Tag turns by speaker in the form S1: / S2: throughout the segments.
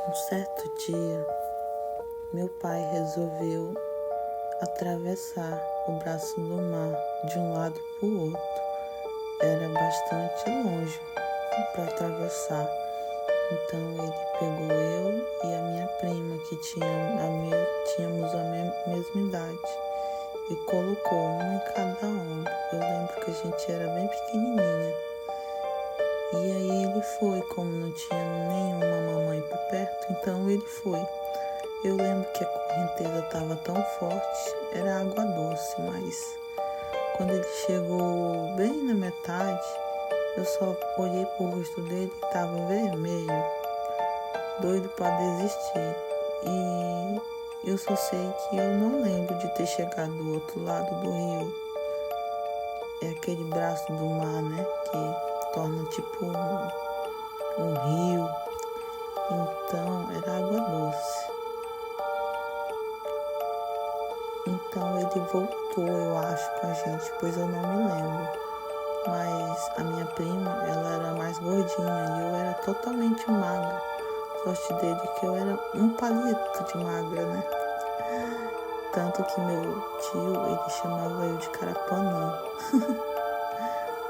S1: Um certo dia, meu pai resolveu atravessar o braço do mar de um lado para o outro. Era bastante longe para atravessar. Então ele pegou eu e a minha prima, que tínhamos a mesma idade, e colocou um em cada ombro. Eu lembro que a gente era bem pequenininha. E aí ele foi, como não tinha nenhuma mamãe por perto, então ele foi. Eu lembro que a correnteza estava tão forte, era água doce, mas quando ele chegou bem na metade, eu só olhei pro rosto dele e estava vermelho, doido para desistir. E eu só sei que eu não lembro de ter chegado do outro lado do rio. É aquele braço do mar, né, que torna tipo um rio. Então era água doce. Então ele voltou, eu acho, com a gente, pois eu não me lembro. Mas a minha prima, ela era mais gordinha e eu era totalmente magra. Sorte dele que eu era um palito de magra, né? Tanto que meu tio, ele chamava eu de Carapanã.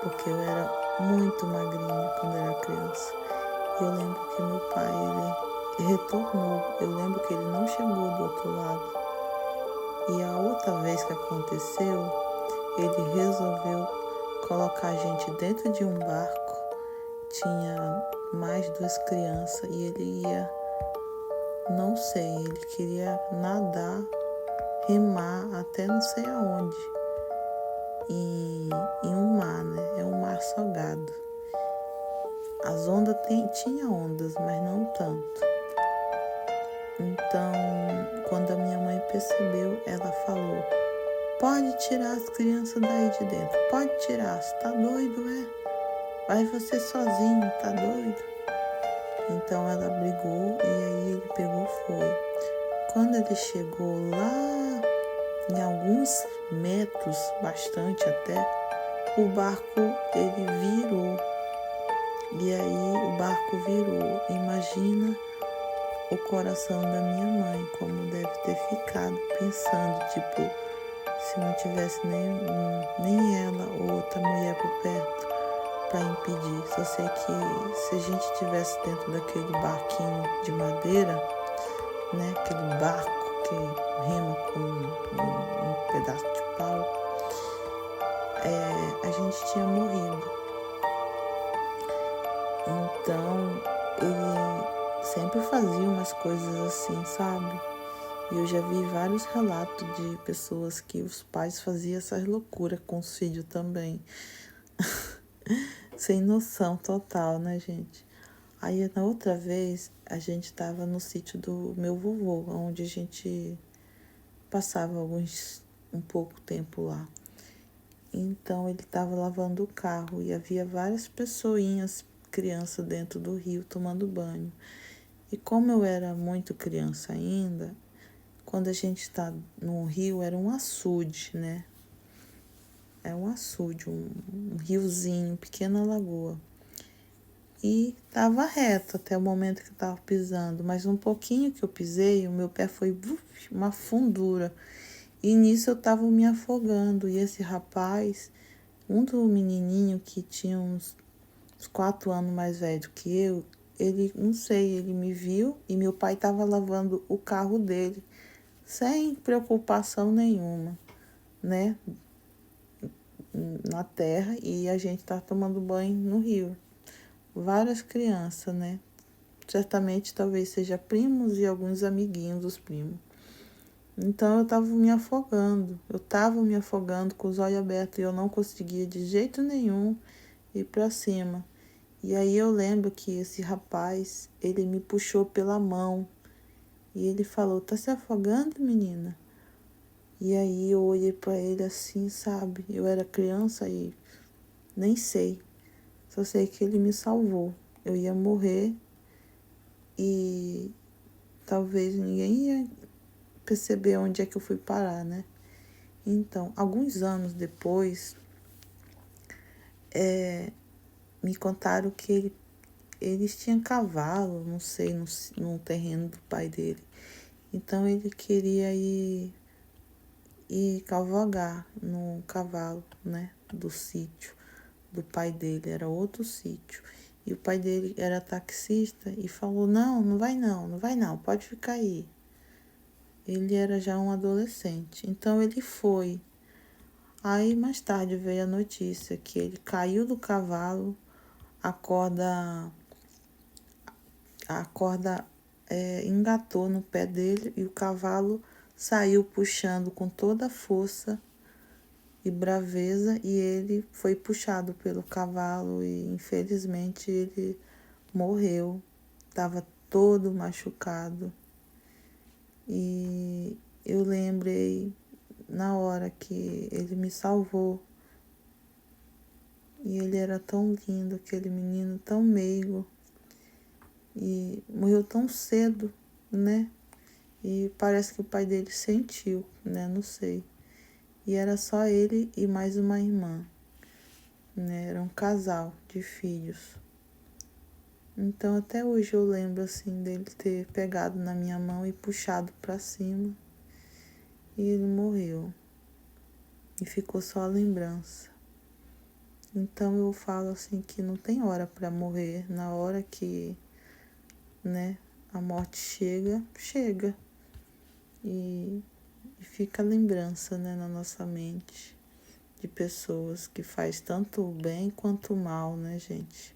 S1: Porque eu era muito magrinha quando eu era criança. E eu lembro que meu pai, ele retornou. Eu lembro que ele não chegou do outro lado. E a outra vez que aconteceu, ele resolveu colocar a gente dentro de um barco. Tinha mais 2 crianças e ele ia, não sei, ele queria nadar, remar até não sei aonde. Em um mar, né? É um mar salgado. As ondas tinha ondas, mas não tanto. Então, quando a minha mãe percebeu, ela falou: pode tirar as crianças daí de dentro, pode tirar, você tá doido, é? Vai você sozinho, tá doido? Então ela brigou e aí ele pegou e foi. Quando ele chegou lá, em alguns metros, bastante até, o barco ele virou. E aí o barco virou. Imagina o coração da minha mãe, como deve ter ficado, pensando, tipo, se não tivesse nem ela ou outra mulher por perto para impedir. Só sei que se a gente estivesse dentro daquele barquinho de madeira, né, aquele barco que rema com um pedaço de pau, a gente tinha morrido. Então ele sempre fazia umas coisas assim, sabe? E eu já vi vários relatos de pessoas que os pais faziam essas loucuras com os filhos também. Sem noção total, né, gente? Aí na outra vez a gente estava no sítio do meu vovô, onde a gente passava um pouco tempo lá. Então ele estava lavando o carro e havia várias pessoinhas, crianças dentro do rio tomando banho. E como eu era muito criança ainda, quando a gente está no rio era um açude, né? É um açude, um riozinho, pequena lagoa. E estava reto até o momento que eu estava pisando, mas um pouquinho que eu pisei, o meu pé foi uma fundura. E nisso eu estava me afogando. E esse rapaz, um do menininho que tinha uns 4 anos mais velho que eu, ele, não sei, ele me viu e meu pai estava lavando o carro dele, sem preocupação nenhuma, né? Na terra, e a gente estava tomando banho no rio. Várias crianças, né? Certamente talvez seja primos e alguns amiguinhos dos primos. Então eu estava me afogando com os olhos abertos e eu não conseguia de jeito nenhum ir para cima. E aí eu lembro que esse rapaz, ele me puxou pela mão e ele falou: tá se afogando, menina? E aí eu olhei para ele assim, sabe? Eu era criança e nem sei. Só sei que ele me salvou. Eu ia morrer e talvez ninguém ia perceber onde é que eu fui parar, né? Então, alguns anos depois, me contaram que eles tinham cavalo, não sei, no terreno do pai dele. Então ele queria ir cavalgar no cavalo, né, do sítio do pai dele, era outro sítio. E o pai dele era taxista e falou: não, não vai não, não vai não, pode ficar aí. Ele era já um adolescente, então ele foi. Aí mais tarde veio a notícia que ele caiu do cavalo, a corda, engatou no pé dele e o cavalo saiu puxando com toda a força e braveza e ele foi puxado pelo cavalo e infelizmente ele morreu. Estava todo machucado. E eu lembrei na hora que ele me salvou. E ele era tão lindo, aquele menino tão meigo. E morreu tão cedo, né? E parece que o pai dele sentiu, né? Não sei. E era só ele e mais uma irmã, né? Era um casal de filhos. Então até hoje eu lembro assim dele ter pegado na minha mão e puxado para cima. E ele morreu. E ficou só a lembrança. Então eu falo assim que não tem hora para morrer. Na hora que, né, a morte chega, chega. E fica a lembrança, né, na nossa mente de pessoas que faz tanto o bem quanto o mal, né, gente?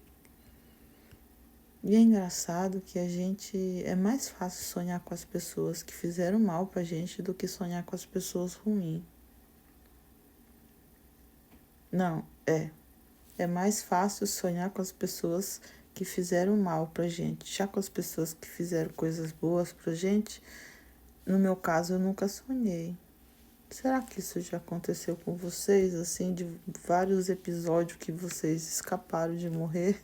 S1: E é engraçado que a gente é mais fácil sonhar com as pessoas que fizeram mal pra gente do que sonhar com as pessoas ruins. Não, é mais fácil sonhar com as pessoas que fizeram mal pra gente. Já com as pessoas que fizeram coisas boas pra gente, no meu caso, eu nunca sonhei. Será que isso já aconteceu com vocês, assim, de vários episódios que vocês escaparam de morrer?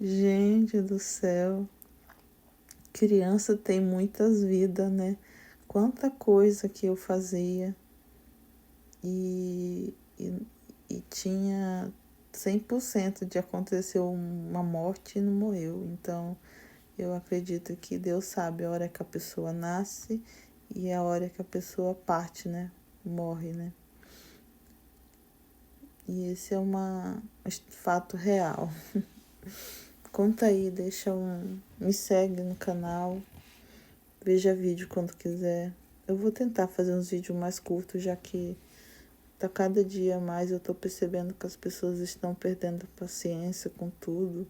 S1: Gente do céu, criança tem muitas vidas, né? Quanta coisa que eu fazia e, e, e tinha 100% de acontecer uma morte e não morreu. Então, eu acredito que Deus sabe a hora que a pessoa nasce e a hora que a pessoa parte, né? Morre, né? E esse é um fato real. Conta aí, me segue no canal, veja vídeo quando quiser. Eu vou tentar fazer uns vídeos mais curtos, já que tá cada dia mais eu tô percebendo que as pessoas estão perdendo a paciência com tudo.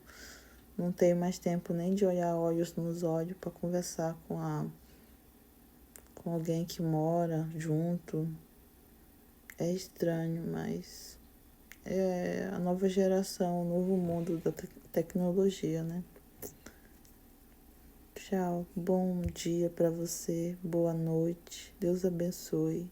S1: Não tem mais tempo nem de olhar olhos nos olhos para conversar com alguém que mora junto. É estranho, mas é a nova geração, o novo mundo da tecnologia, né? Tchau, bom dia para você, boa noite, Deus abençoe.